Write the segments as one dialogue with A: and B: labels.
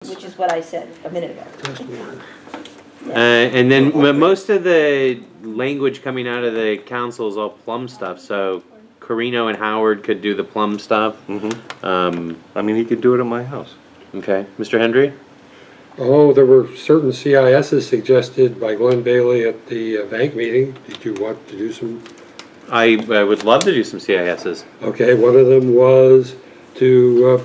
A: which is what I said a minute ago.
B: And then most of the language coming out of the council is all plum stuff, so Carino and Howard could do the plum stuff.
C: I mean, he could do it at my house.
B: Okay, Mr. Hendry?
D: Oh, there were certain CISs suggested by Glenn Bailey at the bank meeting. Did you want to do some?
B: I would love to do some CISs.
D: Okay, one of them was to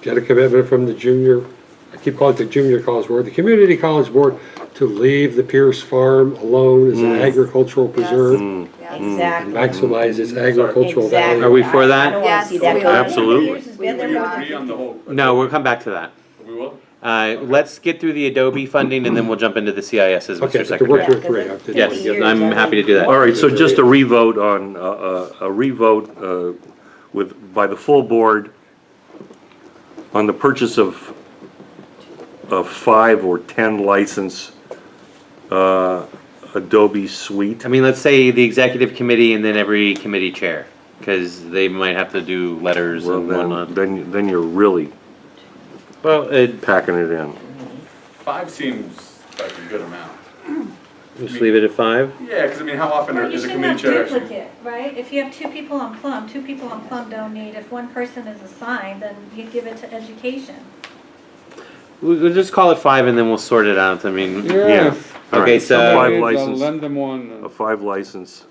D: get a commitment from the junior, I keep calling it the junior college board, the community college board, to leave the Pierce Farm alone as an agricultural preserve and
A: Exactly.
D: maximize its agricultural
A: Exactly.
D: value.
B: Are we for that?
A: I don't wanna see that
E: Yes,
A: go.
C: absolutely.
A: Years has been there more than
E: agree on the whole.
B: No, we'll come back to that.
E: We will?
B: Let's get through the Adobe funding and then we'll jump into the CISs,
D: Okay,
B: Mr.
D: but to work
B: Secretary.
D: to agree. I did-
B: Yes, I'm happy to do that.
C: All right, so just a revote on, a revote by the full board on the purchase of 5 or 10 license Adobe suite.
B: I mean, let's say the executive committee and then every committee chair, because they might have to do letters
C: Well,
B: and whatnot.
C: then you're really
B: Well,
C: packing it in.
E: 5 seems like a good amount.
B: just leave it at 5.
E: Yeah, because I mean, how often
F: Well, you
E: is a
F: shouldn't
E: committee
F: have
E: chair actually?
F: duplicate, right? If you have 2 people on Plum don't need, if one person is assigned, then you give it to education.
B: We'll just call it 5 and then we'll sort it out. I mean,
C: Yeah. All
B: Okay,
C: right,
B: so-
C: five
G: I'll
C: license,
G: lend them one.
C: a 5 license.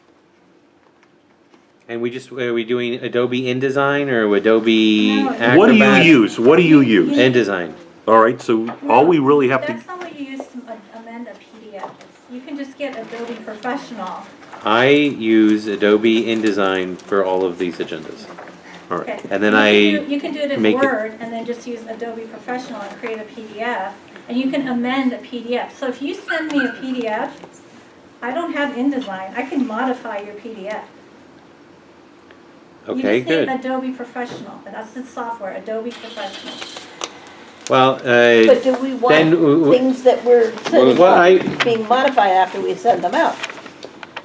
B: and are we doing Adobe InDesign or Adobe
F: No.
B: Acrobat?
C: What do you use? What do you use?
B: InDesign.
C: All right, so all we really have to,
F: That's not what you use to amend a PDF. You can just get Adobe Professional.
B: I use Adobe InDesign for all of these agendas.
C: all right.
F: Okay.
B: And then
F: You can do it in
B: make it-
F: Word and then just use Adobe Professional and create a PDF. And you can amend a PDF. So if you send me a PDF, I don't have InDesign. I can modify your PDF.
B: Okay,
F: You just
B: good.
F: need Adobe Professional. That's the software, Adobe Professional.
B: Well,
A: But do we
B: Then,
A: want things that we're sending
B: Well,
A: out being modified after we send them out?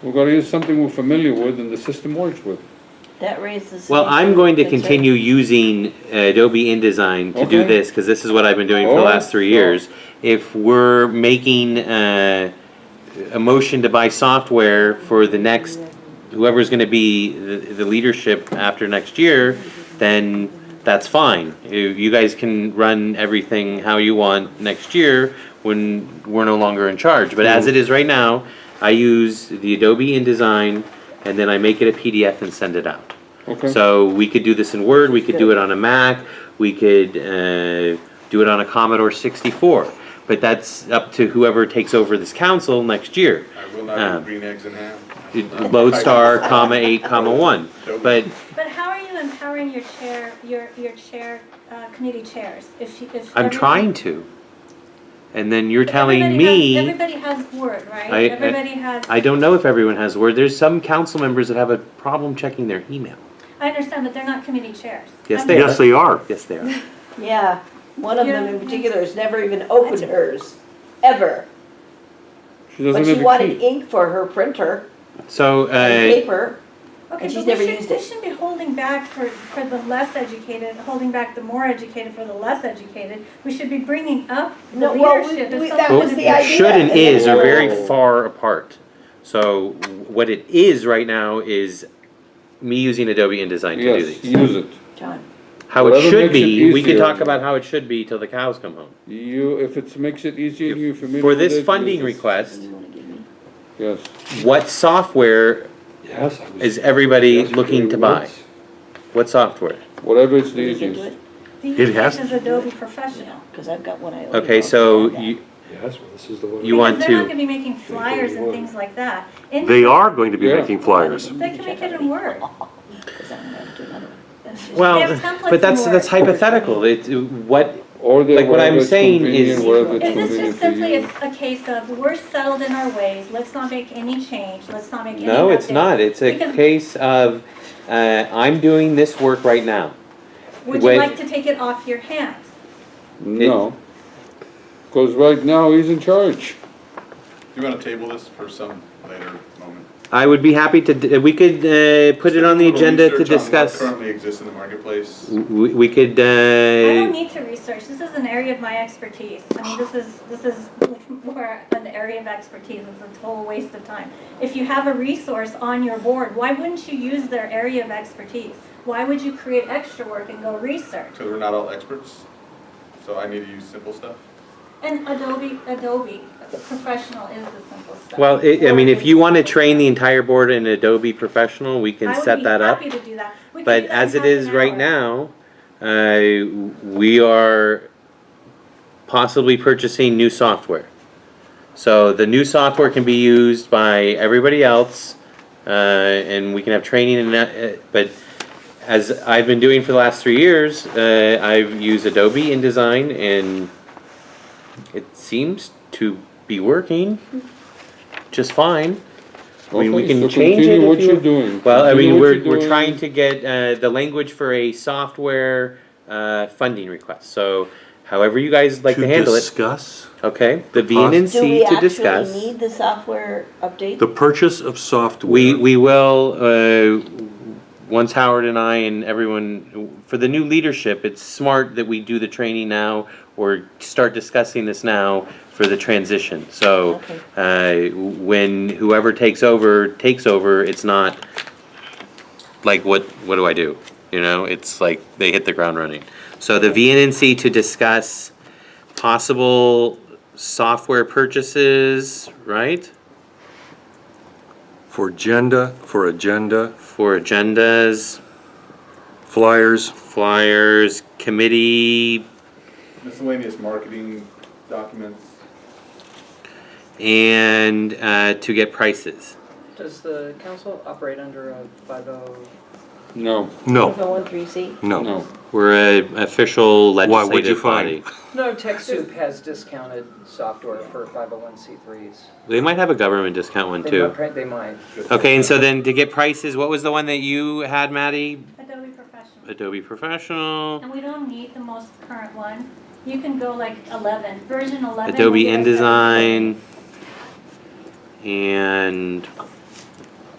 G: We've got to use something we're familiar with and the system works with.
A: That raises.
B: well, I'm going to continue using Adobe InDesign to do
G: Okay.
B: this because this is what I've been doing for the
G: Oh,
B: last 3 years. If we're making a motion to buy software for the next, whoever's going to be the leadership after next year, then that's fine. You guys can run everything how you want next year when we're no longer in charge. But as it is right now, I use the Adobe InDesign and then I make it a PDF and send it out.
G: Okay.
B: So we could do this in Word, we could do it on a Mac, we could do it on a Commodore 64. But that's up to whoever takes over this council next year.
E: I will not eat green eggs and ham.
B: Lodestar, comma 8, comma 1. But
F: But how are you empowering your chair, committee chairs? If
B: I'm
F: every-
B: trying to. And then you're
F: But
B: telling
F: everybody has-
B: me,
F: Everybody has Word, right?
B: I-
F: Everybody has,
B: I don't know if everyone has Word. There's some council members that have a problem checking their email.
F: I understand, but they're not committee chairs.
B: Yes,
F: I'm-
B: they
C: Yes, they are.
B: Yes, they are.
A: Yeah, one of them in particular has never even opened hers, ever.
G: She doesn't
A: But she
G: have a
A: wanted
G: key.
A: ink for her printer
B: So,
A: and paper.
F: Okay,
A: And she's
F: but
A: never
F: we
A: used it.
F: shouldn't be holding back for the less educated, holding back the more educated for the less educated. We should be bringing up the
A: No, well,
F: leadership. If
A: that
F: someone
A: was
F: is-
A: the idea.
B: should and is are very
D: Whoa.
B: far apart. So what it is right now is me using Adobe InDesign to do
G: Yes,
B: these.
G: use it.
A: John,
B: How it
G: Whatever
B: should
G: makes it
B: be, we can
G: easier.
B: talk about how it should be till the cows come home.
G: If it makes it easier and you're familiar
B: For
G: with
B: this
G: it,
B: funding
G: use it.
B: request,
A: you wanna give me?
G: Yes.
B: what software
D: Yes, I was-
B: is everybody
D: yes,
B: looking to
D: it
B: buy?
D: was.
B: What software?
G: Whatever is the
A: Will you get to
G: easiest.
A: it?
F: The
C: It
F: easiest
C: has-
F: is Adobe Professional.
A: Cause I've got one I.
B: Okay, so you,
D: Yes, well, this is the one.
B: You want
F: Because they're not
B: to-
F: gonna be making flyers and things like that.
C: They are going to be
G: Yeah.
C: making flyers.
F: They can make it in Word.
A: 'Cause I'm gonna do another one.
B: well,
F: They have templates
B: but that's
F: in
B: that's
F: Word.
B: hypothetical. What
G: Or they,
B: Like what I'm
G: whatever is
B: saying
G: convenient,
B: is-
G: whatever it's
F: Is this
G: convenient
F: just
G: for
F: simply
G: you.
F: a case of, we're settled in our ways, let's not make any change, let's not make any
B: No, it's
F: updates?
B: not. It's a
F: Because-
B: case of, I'm doing this work right now.
F: Would you
B: Wait.
F: like to take it off your hands?
G: No. Because right now he's in charge.
E: Do you want to table this for some later moment?
B: I would be happy to, we could, put it on the agenda to discuss.
E: What currently exists in the marketplace.
B: We could,
F: I don't need to research, this is an area of my expertise. I mean, this is more an area of expertise, it's a total waste of time. If you have a resource on your board, why wouldn't you use their area of expertise? Why would you create extra work and go research?
E: Because we're not all experts, so I need to use simple stuff.
F: And Adobe Professional is the simple stuff.
B: well, I mean, if you want to train the entire board in Adobe Professional, we can set that up.
F: I would be happy to do that. We can
B: But
F: do that
B: as
F: in
B: it is
F: half an
B: right
F: hour.
B: now, we are possibly purchasing new software. So the new software can be used by everybody else, and we can have training in that, but as I've been doing for the last 3 years, I've used Adobe InDesign, and it seems to be working just fine. I mean, we
G: Okay,
B: can
G: so
B: change it
G: continue
B: if
G: what
B: you-
G: you're doing.
B: Well, I
G: Continue
B: mean,
G: what
B: we're
G: you're doing.
B: trying to get the language for a software funding request. So however you guys like to handle it.
C: discuss
B: Okay, the
A: Do we
B: VNNC to
A: actually
B: discuss.
A: need the software update?
C: the purchase of software.
B: We will, once Howard and I and everyone, for the new leadership, it's smart that we do the training now or start discussing this now for the transition. So, when whoever takes over, it's not like, what do I do? You know, it's like they hit the ground running. So the VNNC to discuss possible software purchases, right?
C: For agendas,
B: For agendas,
C: flyers,
B: committee,
E: Miscellaneous marketing documents.
B: and to get prices.
H: Does the council operate under a 50?
G: No,
C: no,
A: 501(c)(3).
C: no.
G: no.
B: We're an official
C: Why, what'd you
B: legislative
C: find?
B: body.
H: No, TechSoup has discounted software for 501c3s.
B: They might have a government discount one too.
H: They might.
B: Okay, and so then to get prices, what was the one that you had, Maddie?
F: Adobe Professional.
B: Adobe Professional,
F: And we don't need the most current one. You can go like 11, version 11.
B: Adobe
F: will get us
B: InDesign, and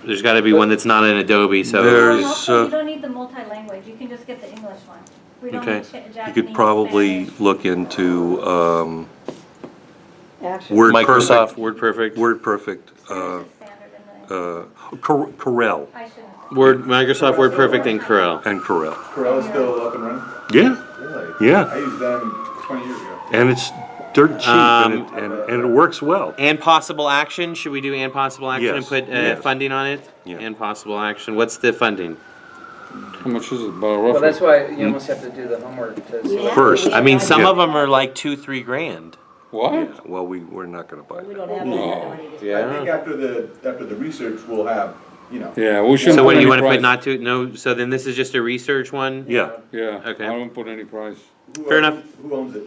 B: there's gotta be one that's not in Adobe, so.
C: There-
F: And
C: There's,
F: also, you don't need the multi-language, you can just get the English one. We don't
B: Okay.
F: need Japanese,
C: You could probably
F: Spanish.
C: look into
A: Actually,
C: Word
B: Microsoft
C: Perfect.
B: WordPerfect.
C: WordPerfect,
F: Spanish is standard in the,
C: Corel
F: I shouldn't.
B: Microsoft WordPerfect and Corel.
C: and Corel.
E: Corel is still up and running?
C: Yeah,
E: Really?
C: yeah,
E: I used them 20 years ago.
C: and it's dirt cheap and it works well.
B: And possible action, should we do and possible action and
C: Yes,
B: put
C: yes.
B: funding on it?
C: Yeah.
B: And possible action, what's the funding?
G: How much is it, about
H: Well,
G: roughly?
H: that's why you almost have to do the homework to see.
A: Yeah.
C: First.
B: I mean, some
C: Yeah.
B: of them are like 2-3 grand.
G: What?
C: Yeah, well, we're not gonna buy
A: we
C: it.
A: don't have that
G: No.
A: kind of money to spend.
E: I think after the research, we'll have, you know.
G: Yeah, we shouldn't
B: So
G: put
B: what do
G: any
B: you wanna put,
G: price.
B: not to, no, so then this is just a research one?
C: Yeah,
G: Yeah, I
B: Okay.
G: don't put any price.
B: Fair enough.
E: Who owns it?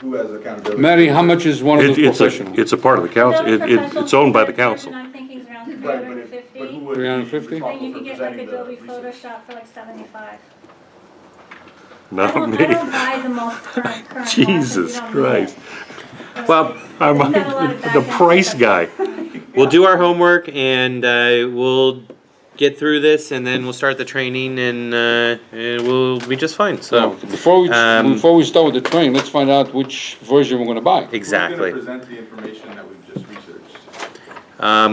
E: Who has accountability?
G: Maddie, how much is one of those
C: it's
G: professionals?
C: a part of the council,
F: Adobe Professional,
C: it's owned by the
F: version
C: council.
F: I'm thinking is around
E: Right, but who
F: 350.
E: would be
G: 350?
F: Then you
E: responsible
F: can
E: for
F: get like
E: presenting the
F: Adobe
E: research?
F: Photoshop for like 75. I
C: Not
F: don't
C: me.
F: buy the most current one, 'cause you
C: Jesus
F: don't need
C: Christ.
F: it.
B: Well,
C: I'm
F: There's not a lot of
C: the
F: back-end
C: price
F: stuff.
C: guy.
B: We'll do our homework and we'll get through this and then we'll start the training and we'll be just fine, so.
G: Before
B: um,
G: we start with the train, let's find out which version we're gonna buy.
B: Exactly.
E: Who's gonna present the information that we've just researched?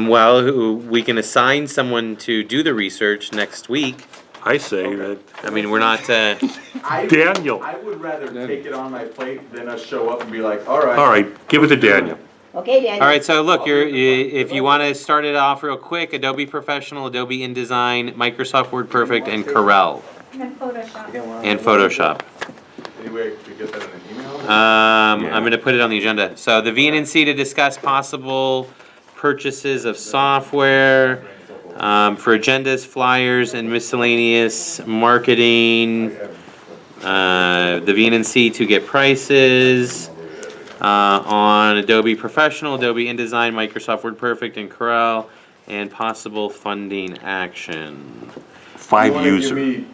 B: Well, we can assign someone to do the research next week.
C: I say that,
B: I mean, we're not,
C: Daniel.
E: I would rather take it on my plate than us show up and be like, all right.
C: All right, give it to Daniel.
A: Okay, Daniel.
B: all right, so look, if you want to start it off real quick, Adobe Professional, Adobe InDesign, Microsoft WordPerfect, and Corel,
F: And Photoshop.
B: and Photoshop.
E: Any way to get that in an email?
B: I'm gonna put it on the agenda. So the VNNC to discuss possible purchases of software, for agendas, flyers, and miscellaneous marketing. The VNNC to get prices, on Adobe Professional, Adobe InDesign, Microsoft WordPerfect, and Corel, and possible funding action.
C: 5
E: You wanna give
C: user.
E: me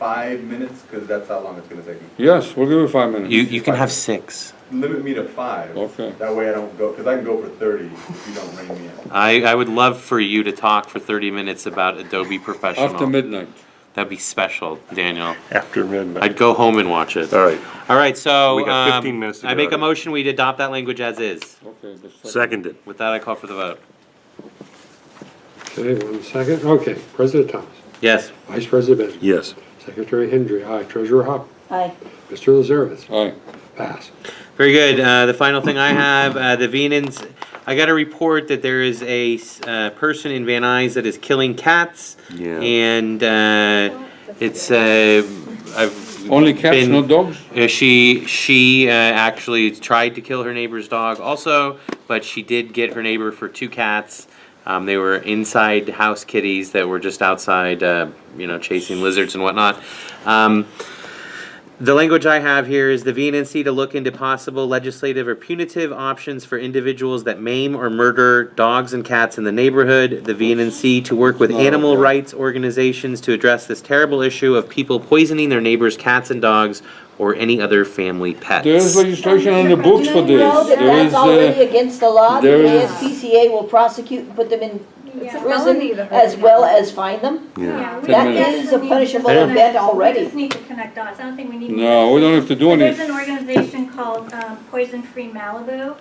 E: 5 minutes, because that's how long it's gonna take me.
G: Yes, we'll give it 5 minutes.
B: You can have 6.
E: Limit me to 5.
G: Okay.
E: That way I don't go, because I can go for 30 if you don't rein me in.
B: I would love for you to talk for 30 minutes about Adobe Professional.
G: After midnight.
B: That'd be special, Daniel.
C: After midnight.
B: I'd go home and watch it.
C: All right,
B: All right, so
C: We got 15 minutes to
B: I
C: get
B: make a
C: on it.
B: motion, we'd adopt that language as is.
G: Okay, the second.
C: seconded.
B: With that, I call for the vote.
D: Okay, 1 second. Okay, President Thomas.
B: Yes.
D: Vice President Benjamin.
C: Yes.
D: Secretary Hendry, aye. Treasurer Hop.
A: Aye.
D: Mr. Lazarevich.
G: Aye.
D: Pass.
B: Very good. The final thing I have, the VNNC, I got a report that there is a person in Van Nuys that is killing cats.
C: Yeah.
B: And it's, I've
G: Only cats,
B: been-
G: no dogs?
B: She actually tried to kill her neighbor's dog also, but she did get her neighbor for 2 cats. They were inside house kitties that were just outside, chasing lizards and whatnot. The language I have here is the VNNC to look into possible legislative or punitive options for individuals that maim or murder dogs and cats in the neighborhood. The VNNC to work with animal rights organizations to address this terrible issue of people poisoning their neighbors' cats and dogs or any other family pets.
G: There's legislation on the books for
A: Do you know
G: this.
A: that
G: There
A: that's
G: is,
A: already against the law? The
G: there is-
A: ASPCA will prosecute and put them in
F: Yeah.
A: prison as well as fine them?
F: Yeah, we
G: That
F: don't
A: is a
F: need to
A: punishable
F: connect-
A: event already.
F: We just need to connect dots. I don't think we need to.
G: No, we don't have to do
F: But
G: anything.
F: there's an organization called Poison Free Malibu,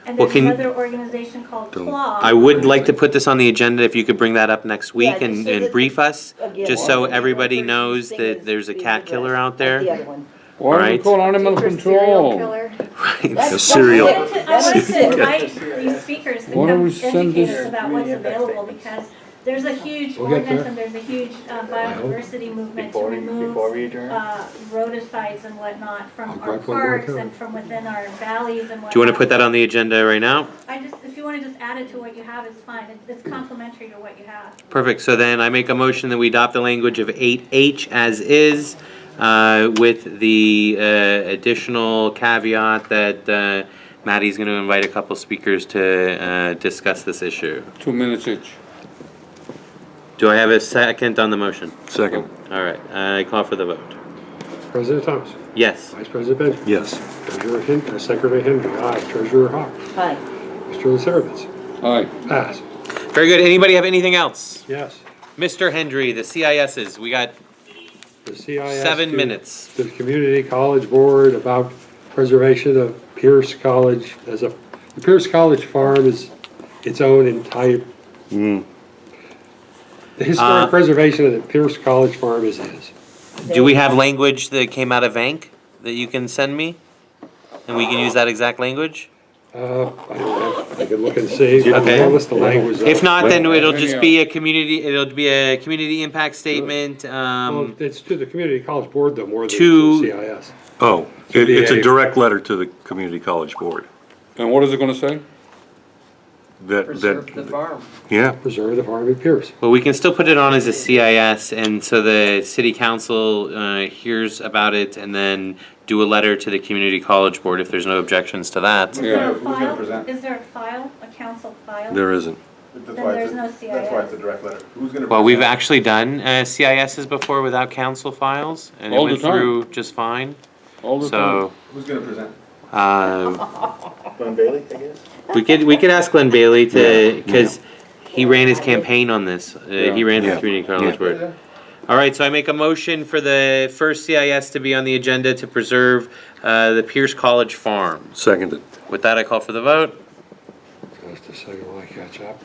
F: and
B: Well,
F: there's
B: can-
F: another organization called Claw.
B: I would like to put this on the agenda if you could bring that up next week
A: Yeah,
B: and,
A: just so
B: and
A: that-
B: brief us,
A: Again,
B: just so
A: one
B: everybody
A: person's
B: knows
A: thing
B: that
A: is
B: there's a
A: being
B: cat killer
A: addressed,
B: out
A: like
B: there.
A: the other one.
G: Why don't we
B: Right.
G: call animal control?
A: That's
C: serial-
F: I wanted
A: That's
F: to
A: sick.
F: invite these speakers to
G: Why don't
F: come
G: we send
F: educate
G: this-
F: us about what's available, because there's a huge
D: We'll get
F: ordinance
D: there.
F: and there's a huge biodiversity movement to
H: Before
F: remove
H: we adjourn?
F: rodicides and whatnot
D: I'll
F: from our
D: grab one more
F: parks
D: too.
F: and from within our valleys and whatnot.
B: Do you want to put that on the agenda right now?
F: If you want to just add it to what you have, it's fine. It's complementary to what you have.
B: Perfect, so then I make a motion that we adopt the language of 8H as is, with the additional caveat that Maddie's going to invite a couple speakers to discuss this issue.
G: 2 minutes each.
B: Do I have a second on the motion?
C: Second.
B: All right, I call for the vote.
D: President Thomas.
B: Yes.
D: Vice President Benjamin.
C: Yes.
D: Treasurer Hendry, Secretary Hendry, aye. Treasurer Hop.
A: Aye.
D: Mr. Lazarevich.
G: Aye.
D: Pass.
B: Very good, anybody have anything else?
D: Yes.
B: Mr. Hendry, the CISs, we got
D: The CIS
B: 7
D: to-
B: minutes.
D: To the Community College Board about preservation of Pierce College the Pierce College Farm is its own entire, the historic preservation of the Pierce College Farm is his.
B: Do we have language that came out of VNNC that you can send me? And we can use that exact language?
D: I don't know, I could look and see, but
B: Okay.
D: what was the language?
B: If not, then it'll just
G: Anyhow.
B: be it'll be a community impact statement,
D: Well, it's to the Community College Board though, more than
B: To-
D: to the CIS.
C: Oh, it's a direct letter to the Community College Board.
G: And what is it gonna say?
H: Preserve the farm.
C: Yeah,
D: Preserve the farm in Pierce.
B: well, we can still put it on as a CIS, and so the city council hears about it, and then do a letter to the community college board if there's no objections to that.
F: Is there a
E: Who's gonna
F: file?
E: present?
F: Is there a file, a council file?
C: there isn't.
E: That's
F: Then
E: why
F: there's
E: it's
F: no
E: that's why it's a direct letter. Who's gonna?
B: Well, we've
E: present?
B: actually done CISs before without council files, and it
G: All the
B: went
G: time.
B: through just fine.
G: All the time.
B: So,
E: Who's gonna present? Glenn Bailey, I guess.
B: we could ask Glenn Bailey to, because he ran his campaign on this. He ran for
C: Yeah.
B: community college
C: Yeah.
B: board. All right, so I make a motion for the first CIS to be on the agenda to preserve the Pierce College Farm.
C: Seconded.
B: With that, I call for the vote.
D: Just a second while I catch up.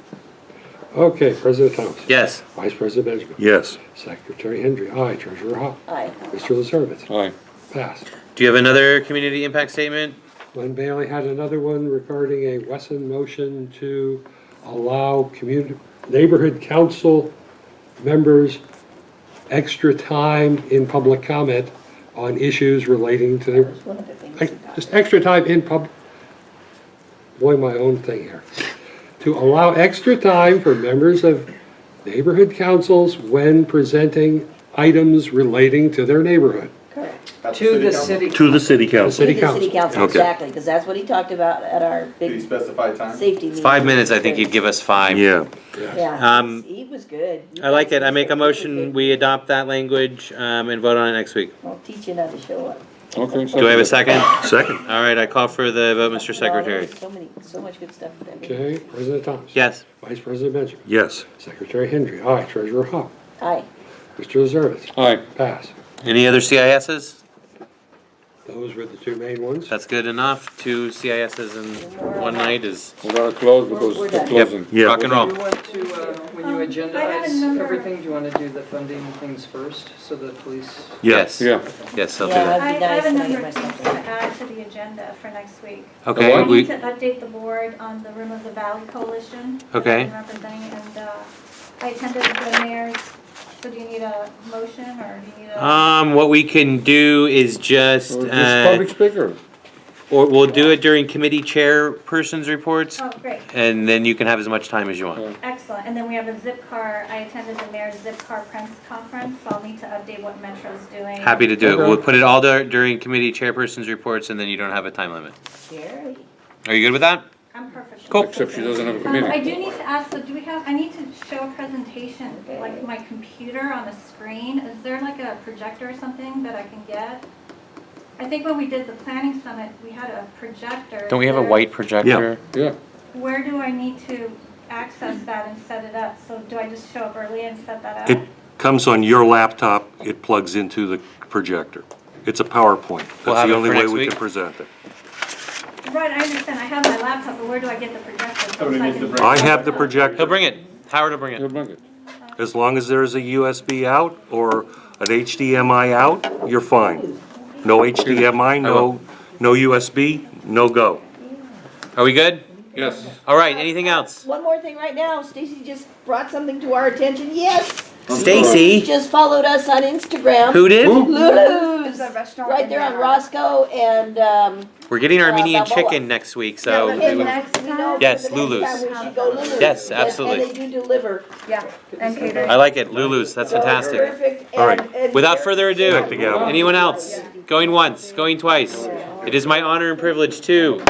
D: Okay, President Thomas.
B: Yes.
D: Vice President Benjamin.
C: Yes.
D: Secretary Hendry, aye. Treasurer Hop.
A: Aye.
D: Mr. Lazarevich.
G: Aye.
D: Pass.
B: Do you have another community impact statement?
D: Glenn Bailey had another one regarding a Wesson motion to allow neighborhood council members extra time in public comment on issues relating to their,
A: That was one of the things we got.
D: just extra time in doing my own thing here. To allow extra time for members of neighborhood councils when presenting items relating to their neighborhood.
A: Correct.
H: To the city.
C: To the city
A: To
C: council.
D: City
A: the city council,
C: Okay.
A: exactly, because that's what he talked about at our
E: Did he
A: big
E: specify time?
A: safety meeting.
B: 5 minutes, I think he'd give us 5.
C: Yeah.
A: Yeah,
B: Um,
A: he was good.
B: I like it. I make a motion, we adopt that language, and vote on it next week.
A: I'll teach you how to show up.
G: Okay.
B: Do I have a second?
C: Second.
B: All right, I call for the vote, Mr. Secretary.
A: So much good stuff. with that.
D: Okay, President Thomas.
B: Yes.
D: Vice President Benjamin.
C: Yes.
D: Secretary Hendry. Aye. Treasurer Hall.
A: Aye.
D: Mr. Zervis.
G: Aye.
D: Pass.
B: Any other CISs?
D: Those were the two main ones.
B: That's good enough. 2 CISs in one night is
G: We're gonna close because
A: We're
G: we're
A: done.
G: closing.
C: Yeah.
B: rock and
H: Do
B: roll.
H: you want to, when you
F: I have a
H: agendize
F: number-
H: everything, do you want to do the funding things first, so the police?
B: Yes.
G: Yeah.
B: Yes, I'll do
A: Yeah,
B: that.
A: that'd be
F: I have a
A: nice.
F: number
A: to
F: of things to add to the agenda for next week.
B: Okay,
F: I
B: we,
F: need to update the board on the Room of the Valley Coalition. that
B: Okay.
F: I'm representing, and I attended the mayor's, so do you need a motion, or do you need a?
B: what we can do is just,
G: Just public speaker.
B: or we'll do it during committee chairperson's reports,
F: Oh, great,
B: and then you can have as much time as you want.
F: excellent, and then we have a zip car, I attended the mayor's zip car press conference, so I'll need to update what Metro's doing.
B: Happy to do it.
G: Okay.
B: We'll put it all during committee chairperson's reports, and then you don't have a time limit.
A: Jerry.
B: Are you good with that?
F: I'm perfect.
B: Cool.
G: Except she doesn't have a
F: I
G: committee.
F: do need to ask, so do we have, I need to show a presentation, like my computer on a screen. Is there like a projector or something that I can get? I think when we did the planning summit, we had a projector.
B: Don't we have a
F: Is there-
B: white projector?
G: Yeah.
F: Where do I need to access that and set it up? So do I just show up early and set that
C: It
F: up?
C: comes on your laptop, it plugs into the projector. It's a PowerPoint.
B: We'll
C: That's
B: have
C: the
B: it
C: only
B: for
C: way
B: next
C: we
B: week?
C: can present it.
F: Right, I understand. I have my laptop, but where do I get the projector? So
E: Somebody
F: I
E: needs
F: can-
E: to bring-
C: I have the
B: He'll
C: projector.
B: bring it. Howard will bring
G: You'll
B: it.
G: bring it.
C: As long as there's a USB out or an HDMI out, you're fine. No HDMI, no USB, no go.
B: Are we good?
G: Yes.
B: All right, anything else?
A: One more thing right now, Stacy just brought something to our attention, yes.
B: Stacy,
A: Just followed us on Instagram.
B: who did?
A: Lulu's, right there on Roscoe and,
B: We're getting Armenian
A: Balboa.
B: chicken next week, so.
A: and next, we know
B: Yes,
A: for the next
B: Lulu's.
A: time we should go Lulu's.
B: Yes,
A: And-
B: absolutely.
A: And they do deliver.
I: Yeah, and cater.
B: I like it. Lulu's, that's
A: So it's
B: fantastic.
A: perfect.
C: All right.
A: and
B: Without further ado,
C: Check the gavel.
B: anyone else? Going once, going twice. It is my honor and privilege to